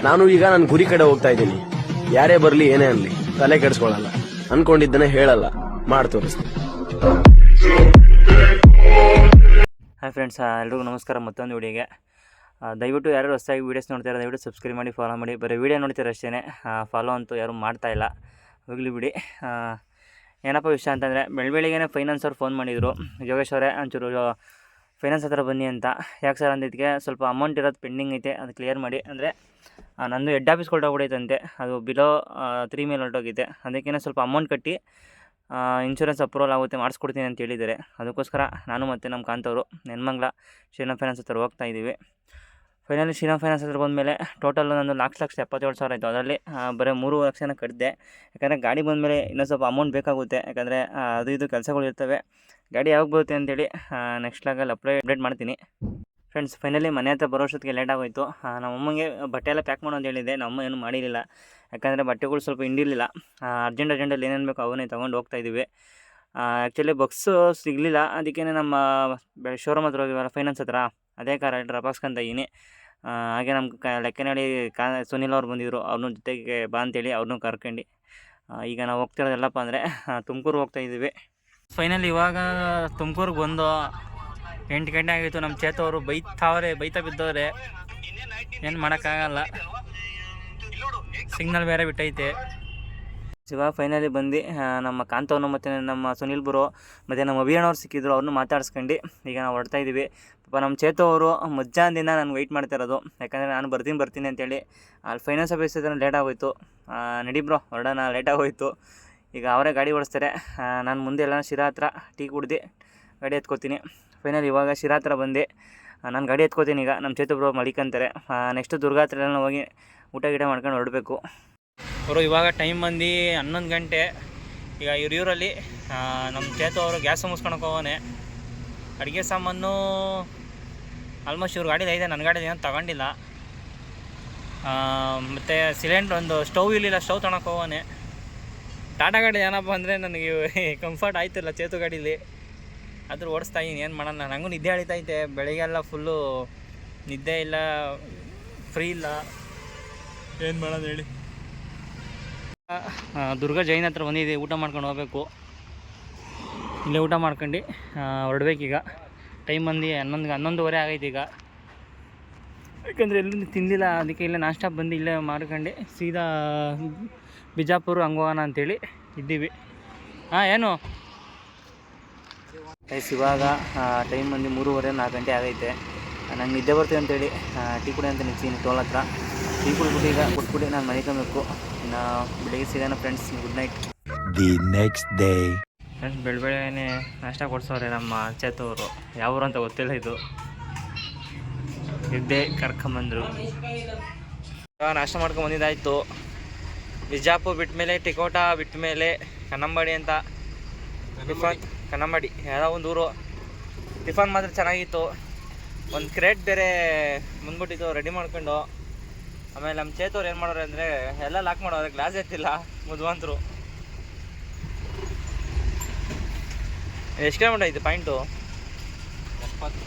ನಾನು ಈಗ ನನ್ನ ಗುರಿ ಕಡೆ ಹೋಗ್ತಾ ಇದ್ದೀನಿ. ಯಾರೇ ಬರ್ಲಿ ಏನೇ ಅನ್ಲಿ ತಲೆ ಕೆಡಿಸ್ಕೊಳ್ಳಲ್ಲ, ಅನ್ಕೊಂಡಿದ್ದನ್ನೇ ಹೇಳಲ್ಲ, ಮಾಡಿ ತೋರಿಸ್ತೀನಿ. ಹಾಯ್ ಫ್ರೆಂಡ್ಸ್, ಎಲ್ರಿಗೂ ನಮಸ್ಕಾರ. ಮತ್ತೊಂದು ವಿಡಿಯೋಗೆ ದಯವಿಟ್ಟು ಯಾರು ಹೊಸದಾಗಿ ವೀಡಿಯೋಸ್ ನೋಡ್ತಾರೆ ದಯವಿಟ್ಟು ಸಬ್ಸ್ಕ್ರೈಬ್ ಮಾಡಿ, ಫಾಲೋ ಮಾಡಿ. ಬರೀ ವೀಡಿಯೋ ನೋಡ್ತಾರೆ ಅಷ್ಟೇ, ಫಾಲೋ ಅಂತೂ ಯಾರೂ ಮಾಡ್ತಾಯಿಲ್ಲ. ಹೋಗಲಿ ಬಿಡಿ. ಏನಪ್ಪ ವಿಷಯ ಅಂತಂದರೆ, ಬೆಳಗ್ಗೆನೇ ಫೈನಾನ್ಸ್ ಅವ್ರು ಫೋನ್ ಮಾಡಿದರು, ಯೋಗೇಶ್ ಅವರೇ ಒಂಚೂರು ಫೈನಾನ್ಸ್ ಹತ್ರ ಬನ್ನಿ ಅಂತ. ಯಾಕೆ ಸರ್ ಅಂದಿದ್ದಕ್ಕೆ, ಸ್ವಲ್ಪ ಅಮೌಂಟ್ ಇರೋದು ಪೆಂಡಿಂಗ್ ಐತೆ, ಅದು ಕ್ಲಿಯರ್ ಮಾಡಿ. ಅಂದರೆ ನಂದು ಹೆಡ್ ಆಫೀಸ್ ಹೊರಟೋಗ್ಬಿಡೈತಂತೆ, ಅದು ಬಿಲೋ 3 ಮೇಲೆ ಹೊರಟೋಗಿದೆ. ಅದಕ್ಕೇ ಸ್ವಲ್ಪ ಅಮೌಂಟ್ ಕಟ್ಟಿ ಇನ್ಶೂರೆನ್ಸ್ ಅಪ್ರೂವಲ್ ಆಗುತ್ತೆ, ಮಾಡಿಸ್ಕೊಡ್ತೀನಿ ಅಂತ ಹೇಳಿದ್ದಾರೆ. ಅದಕ್ಕೋಸ್ಕರ ನಾನು ಮತ್ತು ನಮ್ಮ ಕಾಂತವರು ನೆನ್ಮಂಗ್ಲ ಶ್ರೀರಾಮ್ ಫೈನಾನ್ಸ್ ಹತ್ರ ಹೋಗ್ತಾ ಇದ್ದೀವಿ. ಫೈನಲಿ ಶ್ರೀರಾಮ್ ಫೈನಾನ್ಸ್ ಹತ್ರ ಬಂದಮೇಲೆ ಟೋಟಲ್ ನಂದು 4,77,000 ಆಯಿತು. ಅದರಲ್ಲಿ ಬರೀ 3 ಲಕ್ಷನ ಕಟ್ಟಿದೆ. ಯಾಕಂದರೆ ಗಾಡಿ ಬಂದಮೇಲೆ ಇನ್ನೂ ಸ್ವಲ್ಪ ಅಮೌಂಟ್ ಬೇಕಾಗುತ್ತೆ. ಯಾಕಂದರೆ ಅದು ಇದು ಕೆಲಸಗಳು ಇರ್ತವೆ. ಗಾಡಿ ಯಾವಾಗ ಬರುತ್ತೆ ಅಂತೇಳಿ ನೆಕ್ಸ್ಟ್ ಲಾಗಲ್ಲಿ ಅಪ್ಡೇಟ್ ಮಾಡ್ತೀನಿ. ಫ್ರೆಂಡ್ಸ್, ಫೈನಲಿ ಮನೆ ಹತ್ರ ಬರೋಷ್ಟೊತ್ತಿಗೆ ಲೇಟ್ ಆಗೋಯಿತು. ನಮ್ಮಮ್ಮಗೆ ಬಟ್ಟೆ ಎಲ್ಲ ಪ್ಯಾಕ್ ಮಾಡೋ ಅಂತ ಹೇಳಿದ್ದೆ, ನಮ್ಮಮ್ಮ ಏನೂ ಮಾಡಿರಲಿಲ್ಲ. ಯಾಕಂದರೆ ಬಟ್ಟೆಗಳು ಸ್ವಲ್ಪ ಹಿಂಡಿರಲಿಲ್ಲ. ಅರ್ಜೆಂಟಲ್ಲಿ ಏನೇನು ಬೇಕು ಅವನ್ನೇ ತೊಗೊಂಡು ಹೋಗ್ತಾಯಿದ್ದೀವಿ. ಆ್ಯಕ್ಚುಲಿ ಬಸ್ಸು ಸಿಗಲಿಲ್ಲ, ಅದಕ್ಕೇ ನಮ್ಮ ಶೋರೂಮ್ ಹತ್ರ ಹೋಗಿವಲ್ಲ ಫೈನಾನ್ಸ್ ಹತ್ರ, ಅದೇ ಕಾರ್ ಡ್ರಾಪ್ ಹಾಕ್ಸ್ಕೊಂತ ಇದ್ದೀನಿ. ಹಾಗೆ ನಮ್ಮ ಲೆಕ್ಕನಹಳ್ಳಿ ಸುನಿಲ್ ಅವ್ರು ಬಂದಿದ್ದರು, ಅವ್ರನ್ನ ಜೊತೆಗೆ ಬಾ ಅಂತೇಳಿ ಅವ್ರನ್ನೂ ಕರ್ಕೊಂಡು ಈಗ ನಾವು ಹೋಗ್ತಿರೋದೆಲ್ಲಪ್ಪ ಅಂದರೆ ತುಮಕೂರು ಹೋಗ್ತಾಯಿದ್ದೀವಿ. ಫೈನಲಿ ಇವಾಗ ತುಮಕೂರಿಗೆ ಬಂದು 8 ಗಂಟೆ ಆಗಿತ್ತು. ನಮ್ಮ ಚೇತು ಅವರು ಬೈತಾ ಬಿದ್ದವ್ರೆ, ಏನು ಮಾಡೋಕ್ಕಾಗಲ್ಲ, ಸಿಗ್ನಲ್ ಬೇರೆ ಬಿಟ್ಟೈತೆ. ಇವಾಗ ಫೈನಲಿ ಬಂದು ನಮ್ಮ ಕಾಂತವ್ನು ಮತ್ತು ನಮ್ಮ ಸುನಿಲ್ ಬ್ರೋ ಮತ್ತು ನಮ್ಮ ಅಭಿಯಾನವ್ರು ಸಿಕ್ಕಿದ್ರು, ಅವ್ರನ್ನೂ ಮಾತಾಡ್ಸ್ಕೊಂಡು ಈಗ ನಾವು ಹೊರಡ್ತಾ ಇದ್ದೀವಿ. ಪಾಪ ನಮ್ಮ ಚೇತು ಅವರು ಮಧ್ಯಾಹ್ನದಿಂದ ನಾನು ವೆಯ್ಟ್ ಮಾಡ್ತಾ ಇರೋದು, ಯಾಕಂದರೆ ನಾನು ಬರ್ತೀನಿ ಅಂತೇಳಿ. ಅಲ್ಲಿ ಫೈನಾನ್ಸ್ ಆಫೀಸ್ ಹತ್ರ ಲೇಟ್ ಆಗೋಯ್ತು. ನಡಿ ಬ್ರೋ ಹೊರಡೋಣ, ಲೇಟ್ ಆಗೋಯ್ತು. ಈಗ ಅವರೇ ಗಾಡಿ ಓಡಿಸ್ತಾರೆ, ನಾನು ಮುಂದೆ ಎಲ್ಲ ಶಿರಾ ಹತ್ರ ಟೀ ಕುಡ್ದು ಗಾಡಿ ಎತ್ಕೋತೀನಿ. ಫೈನಲ್ ಇವಾಗ ಶಿರಾ ಹತ್ರ ಬಂದು ನಾನು ಗಾಡಿ ಎತ್ಕೋತೀನಿ. ಈಗ ನಮ್ಮ ಚೇತು ಬ್ರೋ ಮಲಿಕಂತಾರೆ. ನೆಕ್ಸ್ಟು ದುರ್ಗಾ ಹತ್ರ ಎಲ್ಲ ಹೋಗಿ ಊಟ ಮಾಡ್ಕೊಂಡು ಹೊರಡಬೇಕು. ಅವರು ಇವಾಗ ಟೈಮ್ ಬಂದು 11 ಗಂಟೆ. ಈಗ ಇವರಲ್ಲಿ ನಮ್ಮ ಚೇತು ಅವರು ಗ್ಯಾಸ್ ಮುಗಿಸ್ಕೊಳಕ್ಕೆ ಹೋಗೋನೆ. ಅಡುಗೆ ಸಾಮಾನು ಆಲ್ಮೋಸ್ಟ್ ಇವ್ರ ಗಾಡಿದು ಇದೆ, ನನ್ನ ಗಾಡಿದು ಏನೋ ತಗೊಂಡಿಲ್ಲ. ಮತ್ತು ಸಿಲಿಂಡ್ರ್ ಒಂದು ಸ್ಟವ್ ಇರಲಿಲ್ಲ, ಸ್ಟವ್ ತೊಗೊಳಕ್ಕೆ ಹೋಗೋನೆ. ಟಾಟಾ ಗಾಡಿ ಏನಪ್ಪ ಅಂದರೆ ನನಗೆ ಕಂಫರ್ಟ್ ಆಯ್ತಿಲ್ಲ ಚೇತು ಗಾಡೀಲಿ, ಆದರೂ ಓಡಿಸ್ತಾ ಇದ್ದೀನಿ. ಏನು ಮಾಡೋಣ, ನನಗೂ ನಿದ್ದೆ ಎಳಿತೈತೆ. ಬೆಳಿಗ್ಗೆಲ್ಲ ಫುಲ್ಲು ನಿದ್ದೆ ಇಲ್ಲ, ಫ್ರೀ ಇಲ್ಲ, ಏನು ಮಾಡೋದು ಹೇಳಿ. ದುರ್ಗಾ ಜೈನ್ ಹತ್ರ ಬಂದಿದ್ದೀವಿ, ಊಟ ಮಾಡ್ಕೊಂಡು ಹೋಗ್ಬೇಕು. ಇಲ್ಲೇ ಊಟ ಮಾಡ್ಕೊಂಡು ಹೊರಡ್ಬೇಕೀಗ. ಟೈಮ್ ಬಂದು 11:30 ಆಗೈತೆ ಈಗ. ಯಾಕಂದರೆ ಎಲ್ಲೂ ತಿಂದಿಲ್ಲ, ಅದಕ್ಕೆ ಇಲ್ಲೇ ನಾಷ್ಟ ಬಂದು ಇಲ್ಲೇ ಮಾಡ್ಕೊಂಡು ಸೀದಾ ಬಿಜಾಪುರ ಹೋಗೋಣ ಅಂಥೇಳಿ ಇದ್ದೀವಿ. ಏನು ಇವಾಗ ಟೈಮ್ ಬಂದು 3:30-4 ಗಂಟೆ ಆಗೈತೆ. ನಂಗೆ ನಿದ್ದೆ ಬರ್ತೀವಿ ಅಂತೇಳಿ ಟೀ ಕುಡಿ ಅಂತ ನಿಲ್ತೀನಿ ಟೋಲ್ ಹತ್ರ. ಟೀ ಕುಡಿದ್ಬಿಟ್ಟು ಈಗ ಕೊಟ್ಬಿಟ್ಟು ನಾನು ಮನೆಕೊಬೇಕು. ಇನ್ನು ಬೆಳಿಗ್ಗೆ ಸಿಗೋಣ friends. Good night. The next day. Friends, ಬೆಳಗ್ಗೆನೇ ನಾಷ್ಟ ಕೊಡ್ಸೋರೆ ನಮ್ಮ ಚೇತು ಅವರು. ಯಾವ ಊರು ಅಂತ ಗೊತ್ತಿಲ್ಲ, ಇದು ಇದ್ದೇ ಕರ್ಕೊಂಬಂದರು. ನಾಷ್ಟ ಮಾಡ್ಕೊಂಡು ಬಂದಿದ್ದಾಯಿತು. ಬಿಜಾಪುರ ಬಿಟ್ಟ ಮೇಲೆ ಟಿಕೋಟಾ ಬಿಟ್ಟ ಮೇಲೆ ಕನ್ನಂಬಾಡಿ ಅಂತ ಕನ್ನಂಬಾಡಿ ಯಾವುದೋ ಒಂದು ಊರು. ಟಿಫನ್ ಮಾತ್ರ ಚೆನ್ನಾಗಿತ್ತು. ಒಂದು ಕ್ರೇಟ್ ಬೇರೆ ಮುಂದ್ಬಿಟ್ಟಿತ್ತು ರೆಡಿ ಮಾಡ್ಕೊಂಡು. ಆಮೇಲೆ ನಮ್ಮ ಚೇತವ್ರು ಏನು ಮಾಡೋರು ಅಂದರೆ ಎಲ್ಲ ಲಾಕ್ ಮಾಡೋರು, ಗ್ಲಾಸ್ ಎತ್ತಿಲ್ಲ ಮುದ್ವಂತರು. ಎಷ್ಟು ಕಿಲೋಮೀಟರ್ ಐತೆ ಪಾಯಿಂಟು? 70.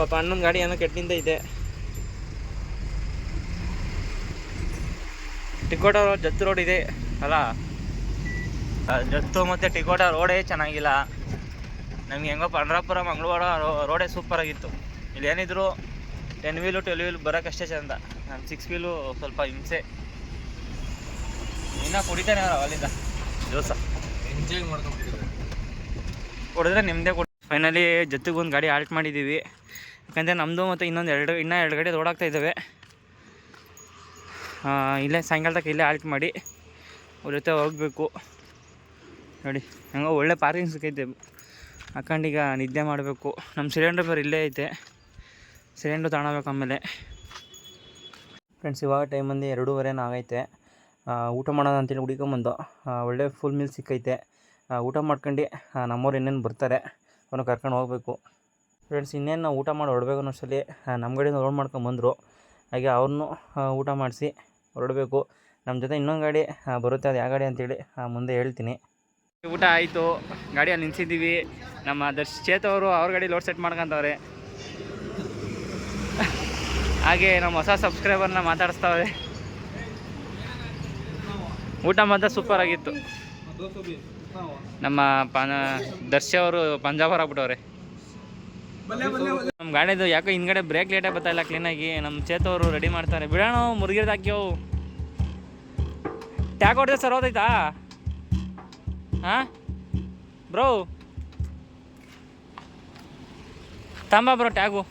ಪಾಪ ಅಣ್ಣನ ಗಾಡಿ ಏನೋ ಕೆಟ್ಟು ನಿಂತೈತೆ. ಟಿಕೋಟಾ ಜತ್ತು ರೋಡ್ ಇದೆ ಅಲ್ಲ, ಜತ್ತು ಮತ್ತು ಟಿಕೋಟಾ ರೋಡೇ ಚೆನ್ನಾಗಿಲ್ಲ. ನಮ್ಗೆ ಹೆಂಗೋ ಪಂಡ್ರಾಪುರ ಮಂಗಳವಾರ ರೋಡೇ ಸೂಪರಾಗಿತ್ತು. ಇಲ್ಲಿ ಏನಿದ್ರು 10 ವೀಲು 12 ವೀಲು ಬರೋಕ್ಕಷ್ಟೇ ಚಂದ. ನಾನು 6 ವೀಲು ಸ್ವಲ್ಪ ಹಿಂಸೆ. ಇನ್ನೂ ಕುಡಿತಾನೆ ಅವ್ರು ಅಲ್ಲಿಂದ ದೋಸ ಎಂಜಾಯ್ ಮಾಡ್ಕೊಂಡು ಕುಡಿದ್ರೆ ನಿಮ್ಮದೇ ಕೊಡಿ. ಫೈನಲಿ ಜೊತೆಗೆ ಒಂದು ಗಾಡಿ ಆಲ್ಟ್ ಮಾಡಿದ್ದೀವಿ. ಯಾಕಂದರೆ ನಮ್ಮದು ಮತ್ತು ಇನ್ನೂ 2 ಗಾಡಿ ಓಡಾಗ್ತಾ ಇದ್ದಾವೆ. ಇಲ್ಲೇ ಸಾಯಂಕಾಲ ತನಕ ಇಲ್ಲೇ ಆಲ್ಟ್ ಮಾಡಿ ಅವ್ರ ಜೊತೆ ಹೋಗಬೇಕು. ನೋಡಿ ಹೆಂಗೋ ಒಳ್ಳೆ ಪಾರ್ಕಿಂಗ್ ಸಿಕ್ಕೈತೆ. ಹಾಕೊಂಡೀಗ ನಿದ್ದೆ ಮಾಡಬೇಕು. ನಮ್ಮ ಸಿಲಿಂಡರ್ ಬೇರೆ ಇಲ್ಲೇ ಐತೆ, ಸಿಲಿಂಡ್ರ್ ತಗೊಳ್ಬೇಕು ಆಮೇಲೆ. ಫ್ರೆಂಡ್ಸ್, ಇವಾಗ ಟೈಮ್ ಬಂದು 2:30 ಆಗೈತೆ. ಊಟ ಮಾಡೋಣ ಅಂತೇಳಿ ಹುಡ್ಕೊಂಬಂದು ಒಳ್ಳೆ ಫುಲ್ ಮೀಲ್ ಸಿಕ್ಕೈತೆ. ಊಟ ಮಾಡ್ಕೊಂಡು ನಮ್ಮವ್ರು ಇನ್ನೇನು ಬರ್ತಾರೆ, ಅವನು ಕರ್ಕೊಂಡು ಹೋಗಬೇಕು. ಫ್ರೆಂಡ್ಸ್, ಇನ್ನೇನು ನಾವು ಊಟ ಮಾಡಿ ಹೊರಡಬೇಕು ಅನ್ನೋಷ್ಟರಲ್ಲಿ ನಮ್ಮ ಗಾಡಿಯಿಂದ ಲೋಡ್ ಮಾಡ್ಕೊಂಬಂದರು. ಹಾಗೆ ಅವ್ರನ್ನೂ ಊಟ ಮಾಡಿಸಿ ಹೊರಡಬೇಕು. ನಮ್ಮ ಜೊತೆ ಇನ್ನೊಂದು ಗಾಡಿ ಬರುತ್ತೆ, ಅದು ಯಾವ ಗಾಡಿ ಅಂತೇಳಿ ಮುಂದೆ ಹೇಳ್ತೀನಿ. ಊಟ ಆಯಿತು, ಗಾಡಿಯಲ್ಲಿ ನಿಲ್ಸಿದ್ದೀವಿ. ನಮ್ಮ ಚೇತು ಅವರು ಅವ್ರ ಗಾಡಿ ಲೋಡ್ ಸೆಟ್ ಮಾಡ್ಕೊಂತವ್ರೆ. ಹಾಗೆ ನಮ್ಮ ಹೊಸ ಸಬ್ಸ್ಕ್ರೈಬರ್ನ ಮಾತಾಡಿಸ್ತಾವೆ. ಊಟ ಮಾತ್ರ ಸೂಪರ್ ಆಗಿತ್ತು. ನಮ್ಮ ದರ್ಶಿ ಅವರು ಪಂಜಾಬರ್ ಆಗ್ಬಿಟ್ಟವ್ರೆ. ನಮ್ಮ ಗಾಡಿದು ಯಾಕೋ ಹಿಂದ್ಗಡೆ ಬ್ರೇಕ್ ಲೇಟಾಗಿ ಬರ್ತಾಯಿಲ್ಲ ಕ್ಲೀನಾಗಿ. ನಮ್ಮ ಚೇತು ಅವರು ರೆಡಿ ಮಾಡ್ತಾರೆ. ಬಿಡೋಣ ಮುರುಗಿರ್ದು ಹಾಕ್ಯವು. ಟ್ಯಾಗ್ ಹೊಡೆದ ಸರ್ ಹೋದೈತಾ? ಹಾಂ ಬ್ರೋ ತಂಬ ಬ್ರೋ ಟ್ಯಾಗು.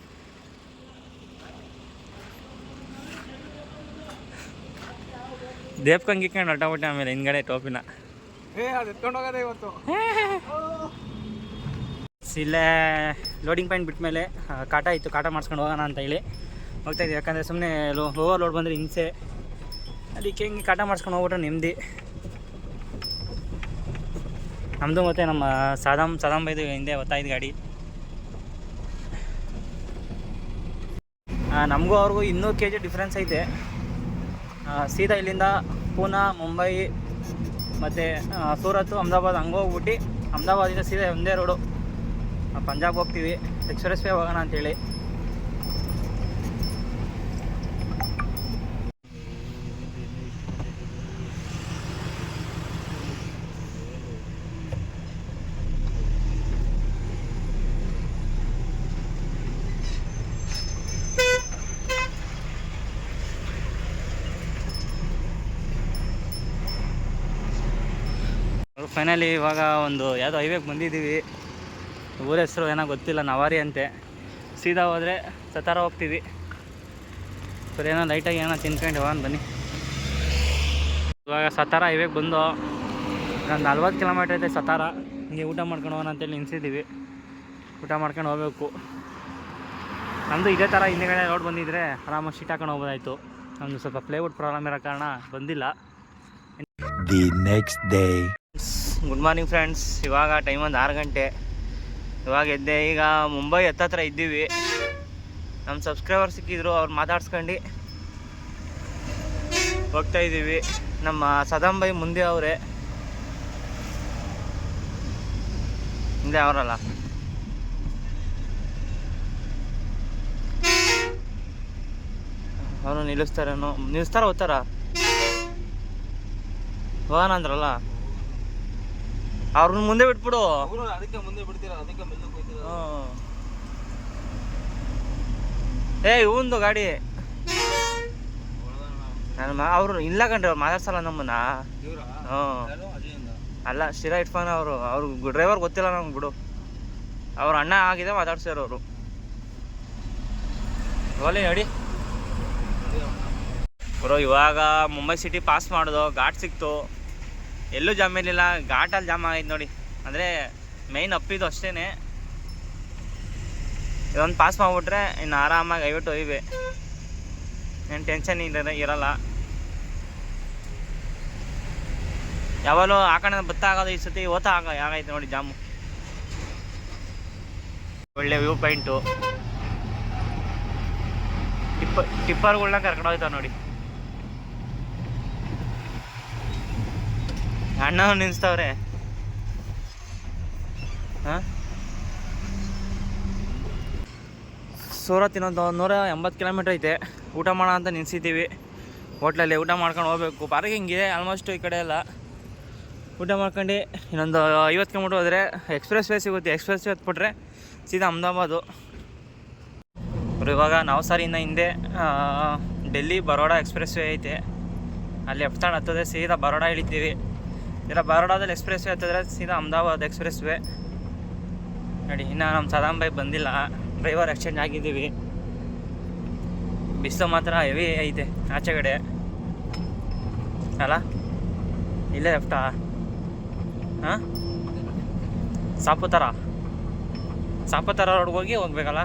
ದೇವ್ಕಂಗಿಕ್ಕೊಂಡು ಹೊಟ್ಟಬಿಟ್ಟೆ ಆಮೇಲೆ ಹಿಂದ್ಗಡೆ ಟೋಪಿನ. ಇಲ್ಲೇ ಲೋಡಿಂಗ್ ಪಾಯಿಂಟ್ ಬಿಟ್ಟ ಮೇಲೆ ಕಾಟ ಇತ್ತು, ಕಾಟ ಮಾಡಿಸ್ಕೊಂಡು ಹೋಗೋಣ ಅಂತ ಹೇಳಿ ಹೋಗ್ತಾಯಿದ್ವಿ. ಯಾಕಂದರೆ ಸುಮ್ಮನೆ ಓವರ್ ಲೋಡ್ ಬಂದರೆ ಹಿಂಸೆ, ಅದಕ್ಕೆ ಹಿಂಗೆ ಕಾಟ ಮಾಡಿಸ್ಕೊಂಡು ಹೋಗ್ಬಿಟ್ರೆ ನೆಮ್ಮದಿ. ನಮ್ಮದು ಮತ್ತು ನಮ್ಮ ಸಾದಾಮ್ ಬೈದು ಹಿಂದೆ ಗೊತ್ತಾಯ್ತು ಗಾಡಿ. ನಮಗೂ ಅವ್ರಿಗೂ 200 kg ಡಿಫ್ರೆನ್ಸ್ ಐತೆ. ಸೀದಾ ಇಲ್ಲಿಂದ ಪೂನಾ, ಮುಂಬೈ ಮತ್ತು ಸೂರತ್, ಅಹಮದಾಬಾದ್ ಹಂಗೆ ಹೋಗ್ಬಿಟ್ಟು ಅಹಮದಾಬಾದಿಂದ ಸೀದಾ ಒಂದೇ ರೋಡು ಪಂಜಾಬ್ ಹೋಗ್ತೀವಿ. ಎಕ್ಸ್ಪ್ರೆಸ್ ವೇ ಹೋಗೋಣ ಅಂತೇಳಿ. ಫೈನಲಿ ಇವಾಗ ಒಂದು ಯಾವುದೋ ಹೈವೇಗೆ ಬಂದಿದ್ದೀವಿ. ಊರ ಹೆಸರು ಏನೋ ಗೊತ್ತಿಲ್ಲ, ನವಾರಿ ಅಂತೆ. ಸೀದಾ ಹೋದರೆ ಸತಾರ ಹೋಗ್ತೀವಿ. ಸರಿ ಏನೋ ಲೈಟಾಗಿ ಏನೋ ತಿನ್ಕೊಂಡು ಹೋಗೋಣ ಬನ್ನಿ. ಇವಾಗ ಸತಾರ ಹೈವೇಗೆ ಬಂದು ಒಂದು 40 ಕಿಲೋಮೀಟ್ರ್ ಐತೆ ಸತಾರ. ಹಿಂಗೆ ಊಟ ಮಾಡ್ಕೊಂಡು ಹೋಗೋಣ ಅಂತೇಳಿ ನಿಲ್ಸಿದ್ದೀವಿ. ಊಟ ಮಾಡ್ಕೊಂಡು ಹೋಗ್ಬೇಕು. ನಮ್ಮದು ಇದೇ ಥರ ಹಿಂದೆಗಡೆ ರೋಡ್ ಬಂದಿದ್ದರೆ ಆರಾಮಾಗಿ ಶೀಟ್ ಹಾಕೊಂಡು ಹೋಗ್ಬೋದಾಯಿತು. ನಮ್ಮದು ಸ್ವಲ್ಪ ಪ್ಲೇವುಡ್ ಪ್ರಾಬ್ಲಮ್ ಇರೋ ಕಾರಣ ಬಂದಿಲ್ಲ. The next day. Good morning friends. ಇವಾಗ ಟೈಮ್ ಒಂದು 6 ಗಂಟೆ. ಇವಾಗ ಎದ್ದೆ. ಈಗ ಮುಂಬೈ ಹತ್ತತ್ರ ಇದ್ದೀವಿ. ನಮ್ಮ ಸಬ್ಸ್ಕ್ರೈಬರ್ ಸಿಕ್ಕಿದ್ರು, ಅವ್ರು ಮಾತಾಡ್ಸ್ಕೊಂಡು ಹೋಗ್ತಾಯಿದ್ದೀವಿ. ನಮ್ಮ ಸದಾಮ್ ಬೈ ಮುಂದೆ ಅವರೇ, ಹಿಂದೆ ಅವರಲ್ಲ. ಅವರು ನಿಲ್ಲಿಸ್ತಾರ ಹೋಗ್ತಾರ ಹೋಗೋಣ ಅಂದ್ರಲ್ಲ. ಅವ್ರನ್ನ ಮುಂದೆ ಬಿಟ್ಬಿಡು. ಅದಕ್ಕೆ ಮುಂದೆ ಬಿಡ್ತೀರಾ, ಅದಕ್ಕೆ ಇವಂದು ಗಾಡಿ ಅವರು ಇಲ್ಲ ಕಂಡ್ರಿ. ಅವ್ರು ಮಾತಾಡ್ಸಲ್ಲ ನಮ್ಮನ್ನ. ಅಲ್ಲ, ಶಿರಾ ಇಟ್ಫಾನ್ ಅವ್ರು ಡ್ರೈವರ್ ಗೊತ್ತಿಲ್ಲ ನಮ್ಗೆ ಬಿಡು. ಅವ್ರ ಅಣ್ಣ ಆಗಿದೆ ಮಾತಾಡ್ಸ್ಯಾರ ಅವರು. ಓಲಿ ನೋಡಿ ಬ್ರೋ. ಇವಾಗ ಮುಂಬೈ ಸಿಟಿ ಪಾಸ್ ಮಾಡೋದು, ಘಾಟ್ ಸಿಕ್ತು. ಎಲ್ಲೂ ಜಾಮ್ ಇರಲಿಲ್ಲ, ಘಾಟಲ್ಲಿ ಜಾಮ್ ಆಗೈತೆ ನೋಡಿ. ಅಂದರೆ ಮೈನ್ ಅಪ್ಪಿದ್ದು ಅಷ್ಟೇ. ಇದೊಂದು ಪಾಸ್ ಮಾಡಿಬಿಟ್ರೆ ಇನ್ನು ಆರಾಮಾಗಿ ದಯವಿಟ್ಟು ಒಯ್ವೆ, ಏನು ಟೆನ್ಷನ್ ಇರಲ್ಲ. ಯಾವಾಗಲೂ ಆ ಕಡೆ ಬತ್ತ ಆಗೋದು, ಈ ಸತಿ ಓತ ಆಗೈತೆ ನೋಡಿ ಜಾಮು. ಒಳ್ಳೆ ವ್ಯೂ ಪಾಯಿಂಟು. ಟಿಪ್ಪರ್ಗಳ್ನ ಕರ್ಕೊಂಡು ಹೋಗ್ತಾವೆ ನೋಡಿ. ಅಣ್ಣ ನಿಲ್ಲಿಸ್ತವ್ರೆ. ಹಾಂ, ಸೂರತ್ ಇನ್ನೊಂದು 180 ಕಿಲೋಮೀಟ್ರ್ ಐತೆ. ಊಟ ಮಾಡೋಣ ಅಂತ ನಿಲ್ಸಿದ್ದೀವಿ. ಹೋಟ್ಲಲ್ಲಿ ಊಟ ಮಾಡ್ಕೊಂಡು ಹೋಗ್ಬೇಕು. ಪಾರ್ಕಿಂಗ್ ಇದೆ ಆಲ್ಮೋಸ್ಟು ಈ ಕಡೆ ಎಲ್ಲ. ಊಟ ಮಾಡ್ಕೊಂಡು ಇನ್ನೊಂದು 50 ಕಿಲೋಮೀಟ್ರ್ ಹೋದರೆ ಎಕ್ಸ್ಪ್ರೆಸ್ ವೇ ಸಿಗುತ್ತೆ. ಎಕ್ಸ್ಪ್ರೆಸ್ ವೇ ಹತ್ಬಿಟ್ರೆ ಸೀದಾ ಅಹಮದಾಬಾದು. ಇವಾಗ ನವಸಾರಿಯಿಂದ ಹಿಂದೆ ಡೆಲ್ಲಿ ಬರೋಡಾ ಎಕ್ಸ್ಪ್ರೆಸ್ ವೇ ಐತೆ. ಅಲ್ಲಿ ಲೆಫ್ಟ್ ಸೈಡ್ ಹತ್ತದೆ, ಸೀದಾ ಬರೋಡಾ ಇಳಿತೀವಿ. ಇಲ್ಲ ಬರೋಡಾದಲ್ಲಿ ಎಕ್ಸ್ಪ್ರೆಸ್ ವೇ ಹತ್ತಿದ್ರೆ ಸೀದಾ ಅಹಮದಾಬಾದ್ ಎಕ್ಸ್ಪ್ರೆಸ್ ವೇ ನೋಡಿ. ಇನ್ನು ನಮ್ಮ ಸದಾಮ್ ಬೈ ಬಂದಿಲ್ಲ, ಡ್ರೈವರ್ ಎಕ್ಸ್ಚೇಂಜ್ ಆಗಿದ್ದೀವಿ. ಬಿಸಿಲು ಮಾತ್ರ ಹೆವಿ ಐತೆ ಆಚೆ ಕಡೆ ಅಲ್ಲ. ಇಲ್ಲೇ ಲೆಫ್ಟಾ? ಹಾಂ, ಸಾಪುತಾರ ರೋಡ್ಗೆ ಹೋಗಿ ಹೋಗ್ಬೇಕಲ್ಲ.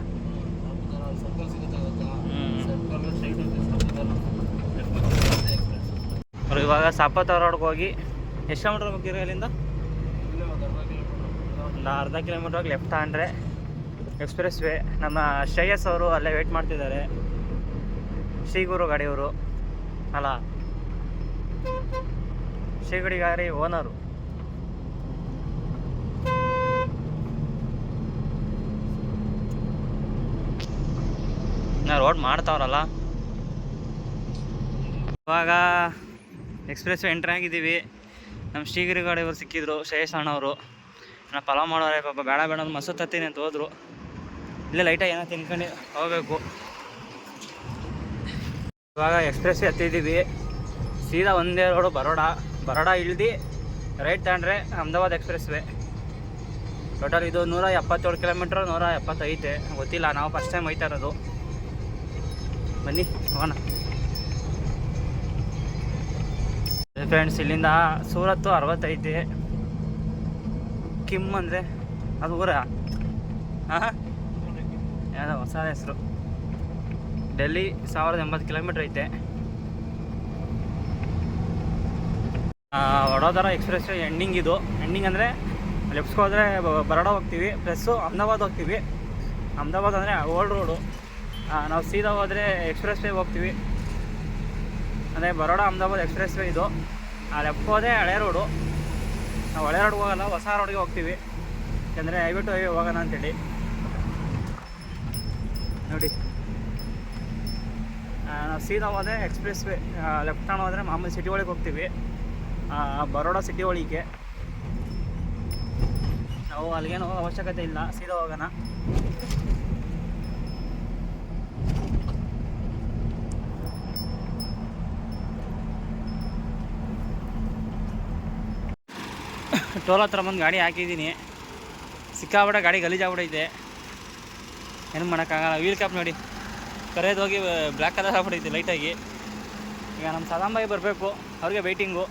ಅವ್ರು ಇವಾಗ ಸಾಪುತಾರ ರೋಡ್ಗೆ ಹೋಗಿ ಎಷ್ಟು ಕಿಲೋಮೀಟ್ರ್ ಹೋಗ್ತೀರ ಅಲ್ಲಿಂದ? ಒಂದು ಅರ್ಧ ಕಿಲೋಮೀಟ್ರ್ ಹೋಗಿ ಲೆಫ್ಟ್ ತಗೊಂಡ್ರೆ ಎಕ್ಸ್ಪ್ರೆಸ್ ವೇ. ನಮ್ಮ ಶ್ರೇಯಸ್ ಅವರು ಅಲ್ಲೇ ವೇಟ್ ಮಾಡ್ತಿದ್ದಾರೆ. ಶ್ರೀಗುರು ಗಾಡಿಯವರು ಅಲ್ಲ, ಶ್ರೀಗುಡಿ ಗಾಡಿ ಓನರು. ರೋಡ್ ಮಾಡ್ತಾವ್ರಲ್ಲ. ಇವಾಗ ಎಕ್ಸ್ಪ್ರೆಸ್ ಎಂಟ್ರ್ ಆಗಿದ್ದೀವಿ. ನಮ್ಮ ಶ್ರೀಗಿರಿ ಗಾಡಿಯವರು ಸಿಕ್ಕಿದ್ರು, ಶ್ರೇಯಸ್ ಅಣ್ಣವರು. ನಾನು ಪಲಾವ್ ಮಾಡೋರೆ ಪಾಪ, ಬೇಡ ಬೇಡ ಮೊಸರು ತತ್ತೀನಿ ಅಂತ ಹೋದರು. ಇಲ್ಲೇ ಲೈಟಾಗಿ ಏನೋ ತಿನ್ಕೊಂಡು ಹೋಗಬೇಕು. ಇವಾಗ ಎಕ್ಸ್ಪ್ರೆಸ್ ಹತ್ತಿದ್ದೀವಿ. ಸೀದಾ ಒಂದೇ ರೋಡು ಬರೋಡ ಇಳ್ದು ರೈಟ್ ತಗೊಂಡ್ರೆ ಅಹಮದಾಬಾದ್ ಎಕ್ಸ್ಪ್ರೆಸ್ ವೇ. ಟೋಟಲ್ ಇದು 177 ಕಿಲೋಮೀಟ್ರ್, 170 ಐತೆ, ಗೊತ್ತಿಲ್ಲ. ನಾವು ಫಸ್ಟ್ ಟೈಮ್ ಹೋಯ್ತಾ ಇರೋದು. ಬನ್ನಿ ಹೋಗೋಣ ಫ್ರೆಂಡ್ಸ್. ಇಲ್ಲಿಂದ ಸೂರತ್ತು 60 ಐತೆ. ಕಿಮ್ ಅಂದರೆ ಅದು ಊರ, ಹಾಂ ಯಾವುದೋ ಹೊಸ ಹೆಸರು. ಡೆಲ್ಲಿ 1080 ಕಿಲೋಮೀಟ್ರ್ ಐತೆ. ವಡೋದರ ಎಕ್ಸ್ಪ್ರೆಸ್ ಎಂಡಿಂಗ್ ಇದು. ಎಂಡಿಂಗ್ ಅಂದರೆ ಲೆಫ್ಟ್ಸ್ಗೆ ಹೋದರೆ ಬರೋಡ ಹೋಗ್ತೀವಿ, ಪ್ಲಸ್ಸು ಅಹಮದಾಬಾದ್ ಹೋಗ್ತೀವಿ. ಅಹಮದಾಬಾದ್ ಅಂದರೆ ಓಲ್ಡ್ ರೋಡು. ನಾವು ಸೀದಾ ಹೋದರೆ ಎಕ್ಸ್ಪ್ರೆಸ್ ವೇ ಹೋಗ್ತೀವಿ. ಅಂದರೆ ಬರೋಡ ಅಹಮದಾಬಾದ್ ಎಕ್ಸ್ಪ್ರೆಸ್ ವೇ ಇದು. ಲೆಫ್ಟ್ ಹೋದರೆ ಹಳೆ ರೋಡು. ನಾವು ಹಳೆ ರೋಡ್ಗೆ ಹೋಗಲ್ಲ, ಹೊಸ ರೋಡ್ಗೆ ಹೋಗ್ತೀವಿ. ಯಾಕೆಂದರೆ ಹೈವೇ ಟು ಹೈವೇ ಹೋಗೋಣ ಅಂತೇಳಿ. ನೋಡಿ, ನಾವು ಸೀದಾ ಹೋದರೆ ಎಕ್ಸ್ಪ್ರೆಸ್ ವೇ, ಲೆಫ್ಟ್ ಟರ್ನ್ ಹೋದರೆ ಮಾಮೂಲಿ ಸಿಟಿ ಒಳಗೆ ಹೋಗ್ತೀವಿ, ಬರೋಡ ಸಿಟಿ ಒಳಗೆ. ನಾವು ಅಲ್ಲಿಗೇನು ಹೋಗೋ ಅವಶ್ಯಕತೆ ಇಲ್ಲ, ಸೀದಾ ಹೋಗೋಣ. ಟೋಲ್ ಹತ್ರ ಬಂದು ಗಾಡಿ ಹಾಕಿದ್ದೀನಿ. ಸಿಕ್ಕಾಬಿಟ್ಟೆ ಗಾಡಿ ಗಲೀಜಾಗ್ಬಿಟ್ಟೈತೆ, ಏನು ಮಾಡೋಕ್ಕಾಗಲ್ಲ. ವೀಲ್ ಕ್ಯಾಪ್ ನೋಡಿ ಕರೆಯೋದು ಹೋಗಿ ಬ್ಲ್ಯಾಕ್ ಕಲರ್ ಆಗ್ಬಿಟ್ಟೈತೆ ಲೈಟಾಗಿ. ಈಗ ನಮ್ಮ ಸದಾಂಬಾಯಿ ಬರಬೇಕು, ಅವ್ರಿಗೆ ವೆಯ್ಟಿಂಗು.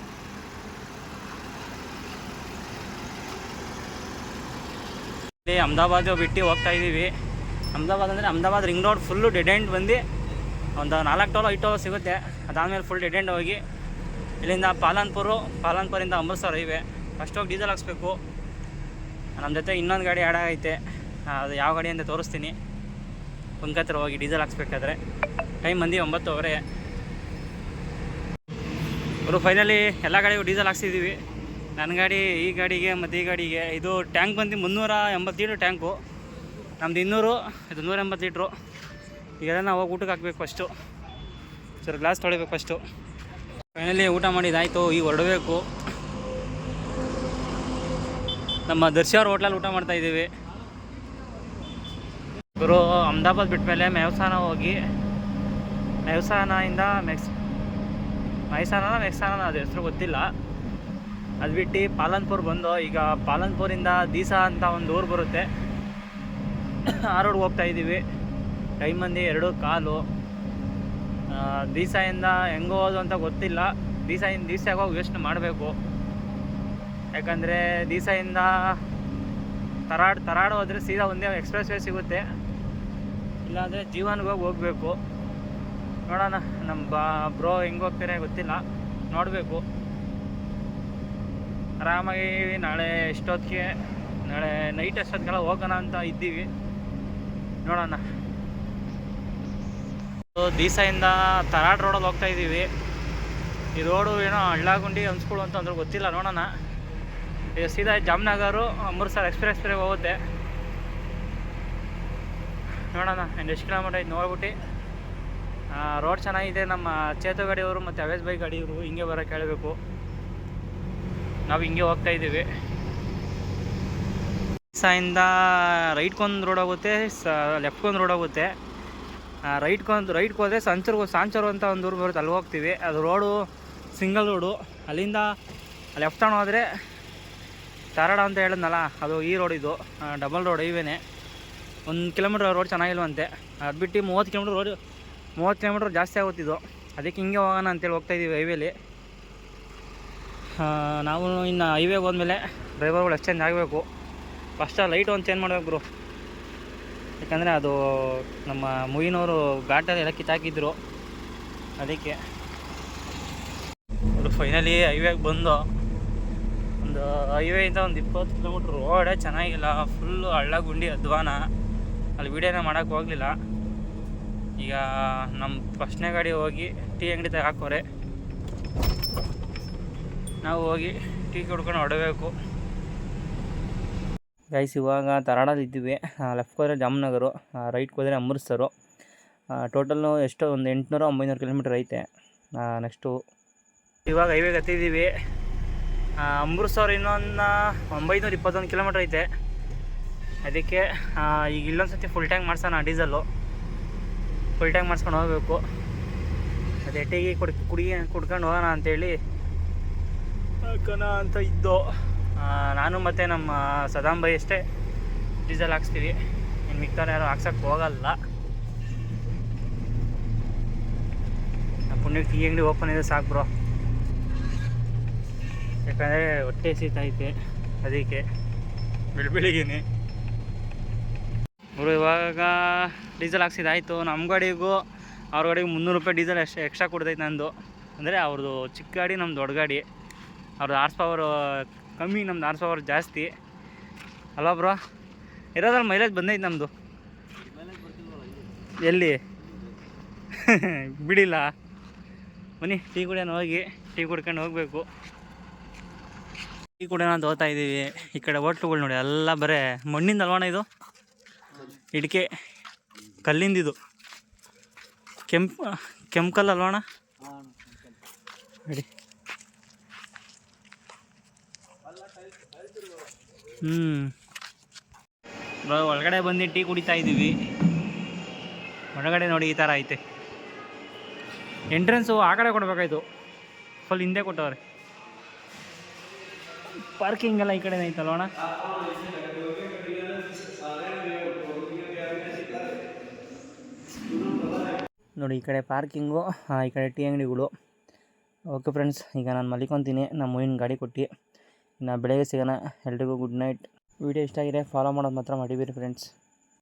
ಇಲ್ಲಿ ಅಹಮದಾಬಾದ್ ಬಿಟ್ಟು ಹೋಗ್ತಾ ಇದ್ದೀವಿ. ಅಹಮದಾಬಾದ್ ಅಂದರೆ Ahmedabad ring road full dead end ಬಂದು ಒಂದು 4 ಟೋಲ್ 5 ಟೋಲ್ ಸಿಗುತ್ತೆ. ಅದಾದಮೇಲೆ ಫುಲ್ ಡೆಡ್ ಎಂಡ್ ಹೋಗಿ ಇಲ್ಲಿಂದ ಪಾಲನ್ಪುರಿಂದ ಅಮೃತ್ಸರ್ ಹೈವೇ. ಫಸ್ಟ್ ಹೋಗಿ ಡೀಸೆಲ್ ಹಾಕ್ಸ್ಬೇಕು. ನಮ್ಮ ಜೊತೆ ಇನ್ನೊಂದು ಗಾಡಿ ಆ್ಯಡ್ ಆಗೈತೆ, ಅದು ಯಾವ ಗಾಡಿ ಅಂತ ತೋರಿಸ್ತೀನಿ. ಪಂಕತ್ರ ಹೋಗಿ ಡೀಸೆಲ್ ಹಾಕ್ಸ್ಬೇಕಾದ್ರೆ ಟೈಮ್ ಬಂದು 9:15. ಅವರು ಫೈನಲಿ ಎಲ್ಲ ಗಾಡಿಗೂ ಡೀಸೆಲ್ ಹಾಕ್ಸಿದ್ದೀವಿ. ನನ್ನ ಗಾಡಿ, ಈ ಗಾಡಿಗೆ ಮತ್ತು ಈ ಗಾಡಿಗೆ. ಇದು ಟ್ಯಾಂಕ್ ಬಂದು 380 ಲೀಟ್ರ್ ಟ್ಯಾಂಕು. ನಮ್ಮದು 200, ಇದು 180 ಲೀಟ್ರು. ಈಗೆಲ್ಲ ನಾವು ಹೋಗಿ ಊಟಕ್ಕೆ ಹಾಕ್ಬೇಕು ಫಸ್ಟು. ಸರ್ ಗ್ಲಾಸ್ ತೊಳಿಬೇಕು ಫಸ್ಟು. ಫೈನಲಿ ಊಟ ಮಾಡಿದ್ದಾಯಿತು, ಈಗ ಹೊರಡಬೇಕು. ನಮ್ಮ ದರ್ಶಿ ಅವ್ರ ಹೋಟ್ಲಲ್ಲಿ ಊಟ ಮಾಡ್ತಾಯಿದ್ದೀವಿ. ಇವರು ಅಹಮದಾಬಾದ್ ಬಿಟ್ಟ ಮೇಲೆ ಮೆಹಸಾನ ಹೋಗಿ, ಮೆಹಸಾನಿಂದ ಮೆಹಸಾನ ಅದು ಹೆಸರು ಗೊತ್ತಿಲ್ಲ, ಅದು ಬಿಟ್ಟು ಪಾಲನ್ಪುರ್ ಬಂದು ಈಗ ಪಾಲನ್ಪುರಿಂದ ದೀಸಾ ಅಂತ ಒಂದು ಊರು ಬರುತ್ತೆ, ಆ ರೋಡ್ಗೆ ಹೋಗ್ತಾಯಿದ್ದೀವಿ. ಟೈಮ್ ಬಂದು 2:15. ದೀಸಾಯಿಂದ ಹೆಂಗೆ ಹೋಗೋದು ಅಂತ ಗೊತ್ತಿಲ್ಲ. ದೀಸಾಗೆ ಹೋಗಿ ಯೋಚನೆ ಮಾಡಬೇಕು. ಯಾಕಂದರೆ ದೀಸಾಯಿಂದ ತರಾಡ್ ಹೋದರೆ ಸೀದಾ ಒಂದೇ ಎಕ್ಸ್ಪ್ರೆಸ್ ವೇ ಸಿಗುತ್ತೆ, ಇಲ್ಲಾಂದರೆ ಜೀವನ್ಗೆ ಹೋಗಬೇಕು. ನೋಡೋಣ, ನಮ್ಮ ಬ್ರೋ ಹೆಂಗೆ ಹೋಗ್ತಾರೆ ಗೊತ್ತಿಲ್ಲ, ನೋಡಬೇಕು. ಆರಾಮಾಗಿ ನಾಳೆ ನೈಟ್ ಎಷ್ಟೊತ್ತಿಗೆಲ್ಲ ಹೋಗೋಣ ಅಂತ ಇದ್ದೀವಿ, ನೋಡೋಣ. ದೀಸಾಯಿಂದ ತರಾಡ್ ರೋಡಲ್ಲಿ ಹೋಗ್ತಾಯಿದ್ದೀವಿ. ಈ ರೋಡು ಏನೋ ಹಳ್ಳಗುಂಡಿ ಹಂಚ್ಕೊಳ್ಳು ಅಂತ ಅಂದ್ರೆ ಗೊತ್ತಿಲ್ಲ, ನೋಡೋಣ. ಈಗ ಸೀದಾ ಜಾಮ್ನಗರು ಅಮೃತ್ಸರ್ ಎಕ್ಸ್ಪ್ರೆಸ್ ವೇ ಹೋಗುತ್ತೆ, ನೋಡೋಣ ಎಷ್ಟು ಕಿಲೋಮೀಟರ್ ಐತೆ ನೋಡ್ಬಿಟ್ಟು. ರೋಡ್ ಚೆನ್ನಾಗಿದೆ. ನಮ್ಮ ಚೇತು ಗಾಡಿಯವರು ಮತ್ತು ಅವೇಶ್ ಬೈ ಗಾಡಿಯವರು ಹಿಂಗೆ ಬರೋಕ್ಕೆ ಹೇಳಬೇಕು. ನಾವು ಹಿಂಗೆ ಹೋಗ್ತಾಯಿದ್ದೀವಿ. ದೀಸಾಯಿಂದ ರೈಟ್ಗೊಂದು ರೋಡ್ ಹೋಗುತ್ತೆ, ಲೆಫ್ಟ್ಗೊಂದು ರೋಡ್ ಹೋಗುತ್ತೆ. ರೈಟ್ಗೆ ಹೋದರೆ ಸಾಂಚೂರು ಅಂತ ಒಂದು ಊರು ಬರುತ್ತೆ, ಅಲ್ಲಿ ಹೋಗ್ತೀವಿ. ಅದು ರೋಡು ಸಿಂಗಲ್ ರೋಡು. ಅಲ್ಲಿಂದ ಲೆಫ್ಟ್ ಟರ್ನ್ ಹೋದರೆ ತಾರಾಡ ಅಂತ ಹೇಳಿದ್ನಲ್ಲ, ಅದು ಈ ರೋಡ್. ಇದು ಡಬಲ್ ರೋಡ್ ಹೈವೇನೆ. 1 ಕಿಲೋಮೀಟ್ರ್ ರೋಡ್ ಚೆನ್ನಾಗಿಲ್ವಂತೆ. ಅದು ಬಿಟ್ಟು 30 ಕಿಲೋಮೀಟ್ರ್ ಜಾಸ್ತಿ ಆಗುತ್ತಿದ್ದು. ಅದಕ್ಕೆ ಹಿಂಗೆ ಹೋಗೋಣ ಅಂತೇಳಿ ಹೋಗ್ತಾಯಿದ್ದೀವಿ ಹೈವೇಲಿ. ನಾವು ಇನ್ನು ಹೈವೇಗೆ ಹೋದ್ಮೇಲೆ ಡ್ರೈವರ್ಗಳು ಎಕ್ಸ್ಚೇಂಜ್ ಆಗಬೇಕು. ಫಸ್ಟ್ ಲೈಟ್ ಒಂದು ಚೇಂಜ್ ಮಾಡ್ಬೇಕು ಬ್ರೋ, ಯಾಕಂದರೆ ಅದು ನಮ್ಮ ಮುಯಿನವರು ಘಾಟಲ್ಲಿ ಎಲ್ಲ ಕಿತ್ತಾಕಿದ್ರು, ಅದಕ್ಕೆ. ಅವರು ಫೈನಲಿ ಹೈವೇಗೆ ಬಂದು ಒಂದು ಹೈವೇಯಿಂದ ಒಂದು 20 ಕಿಲೋಮೀಟ್ರ್ ರೋಡೇ ಚೆನ್ನಾಗಿಲ್ಲ, ಫುಲ್ಲು ಹಳ್ಳ ಗುಂಡಿ ಅಧ್ವಾನ. ಅಲ್ಲಿ ವೀಡಿಯೋನೇ ಮಾಡೋಕ್ಕೆ ಹೋಗಲಿಲ್ಲ. ಈಗ ನಮ್ಮ ಫಸ್ಟ್ನೇ ಗಾಡಿ ಹೋಗಿ ಟೀ ಅಂಗಡಿ ತಗ ಹಾಕೋರೆ, ನಾವು ಹೋಗಿ ಟೀ ಕುಡ್ಕೊಂಡು ಹೊಡಬೇಕು. ಗೈಸ್ ಇವಾಗ ತರಾಡಲ್ಲಿ ಇದ್ದೀವಿ. ಲೆಫ್ಟ್ಗೆ ಹೋದರೆ ಜಾಮ್ನಗರು, ರೈಟ್ಗೆ ಹೋದರೆ ಅಮೃತ್ಸರು. ಟೋಟಲ್ಲು ಎಷ್ಟೋ ಒಂದು 800-900 ಕಿಲೋಮೀಟ್ರ್ ಐತೆ. ನೆಕ್ಸ್ಟು ಇವಾಗ ಹೈವೇಗೆ ಹತ್ತಿದ್ದೀವಿ. ಅಮೃತ್ಸರ್ ಇನ್ನೊಂದು 921 ಕಿಲೋಮೀಟ್ರ್ ಐತೆ. ಅದಕ್ಕೆ ಈಗ ಇಲ್ಲೊಂದು ಸತಿ ಫುಲ್ ಟ್ಯಾಂಕ್ ಮಾಡ್ಸೋಣ ಡೀಸೆಲ್ಲು. ಫುಲ್ ಟ್ಯಾಂಕ್ ಮಾಡಿಸ್ಕೊಂಡು ಹೋಗಬೇಕು. ಅದು ಎಟ್ಟಿಗೆ ಕುಡ್ಕೊಂಡು ಹೋಗೋಣ ಅಂತೇಳಿ ಹಾಕೋಣ ಅಂತ ಇದ್ದು. ನಾನು ಮತ್ತು ನಮ್ಮ ಸದಾಮ್ ಬೈ ಅಷ್ಟೇ ಡೀಸೆಲ್ ಹಾಕ್ಸ್ತೀವಿ. ಇನ್ನು ಮಿಕ್ತಾರೆ ಯಾರು ಹಾಕ್ಸೋಕ್ಕೆ ಹೋಗಲ್ಲ. ಪುಣ್ಯಕ್ಕೆ ಟೀ ಅಂಗಡಿ ಓಪನ್ ಇದೆ ಸಾಕು ಬ್ರೋ. ಯಾಕಂದರೆ ಹೊಟ್ಟೆ ಸೀತೈತೆ, ಅದಕ್ಕೆ ಬೆಳಿಗ್ಗೆನೆ ಅವರು ಇವಾಗ ಡೀಸೆಲ್ ಹಾಕ್ಸಿದ್ದಾಯಿತು. ನಮ್ಮ ಗಾಡಿಗೂ ಅವ್ರ ಗಾಡಿಗೂ 300 ರೂಪಾಯಿ ಡೀಸೆಲ್ ಎಕ್ಸ್ಟ್ರಾ ಕೊಡ್ತೈತೆ ನಂದು. ಅಂದರೆ ಅವ್ರದ್ದು ಚಿಕ್ಕ ಗಾಡಿ, ನಮ್ಮ ದೊಡ್ಡ ಗಾಡಿ. ಅವ್ರದ್ದು ಹಾರ್ಸ್ ಪವರ್ ಕಮ್ಮಿ, ನಮ್ದು ಹಾರ್ಸ್ ಪವರ್ ಜಾಸ್ತಿ ಅಲ್ವಾ ಬ್ರೋ? ಇರೋದ್ರಲ್ಲಿ ಮೈಲೇಜ್ ಬಂದೈತೆ ನಮ್ಮದು. ಎಲ್ಲಿ ಬಿಡಿಲ್ಲ. ಬನ್ನಿ ಟೀ ಕುಡಿಯೋಣ, ಹೋಗಿ ಟೀ ಕುಡ್ಕೊಂಡು ಹೋಗಬೇಕು. ಟೀ ಕುಡಿಯೋಣ ಅಂತ ಹೋಗ್ತಾ ಇದ್ದೀವಿ. ಈ ಕಡೆ ಹೋಟ್ಲುಗಳು ನೋಡಿ ಎಲ್ಲ ಬರೀ ಮಣ್ಣಿಂದ ಅಲ್ವಾಣ, ಇದು ಇಡಿಕೆ ಕಲ್ಲಿಂದಿದು. ಕೆಂಪು ಕಲ್ಲು ಅಲ್ವಣ ನೋಡಿ. ಒಳಗಡೆ ಬಂದು ಟೀ ಕುಡಿತಾ ಇದ್ದೀವಿ. ಒಳಗಡೆ ನೋಡಿ ಈ ಥರ ಐತೆ. ಎಂಟ್ರೆನ್ಸು ಆ ಕಡೆ ಕೊಡಬೇಕಾಯ್ತು, ಫುಲ್ ಹಿಂದೆ ಕೊಟ್ಟವ್ರೆ. ಪಾರ್ಕಿಂಗ್ ಎಲ್ಲ ಈ ಕಡೆ ಐತಲ್ವಣ. ನೋಡಿ ಈ ಕಡೆ ಪಾರ್ಕಿಂಗು, ಈ ಕಡೆ ಟೀ ಅಂಗಡಿಗಳು. ಓಕೆ ಫ್ರೆಂಡ್ಸ್, ಈಗ ನಾನು ಮಲಿಕೊತೀನಿ. ನಮ್ಮ ಮೂವಿನ ಗಾಡಿ ಕೊಟ್ಟು ಇನ್ನು ಬೆಳಗ್ಗೆ ಸಿಗೋಣ. ಎಲ್ರಿಗೂ ಗುಡ್ ನೈಟ್. ವಿಡಿಯೋ ಇಷ್ಟ ಆಗಿದೆ ಫಾಲೋ ಮಾಡೋದು ಮಾತ್ರ ಮಾಡಿಬಿಡಿ ಫ್ರೆಂಡ್ಸ್.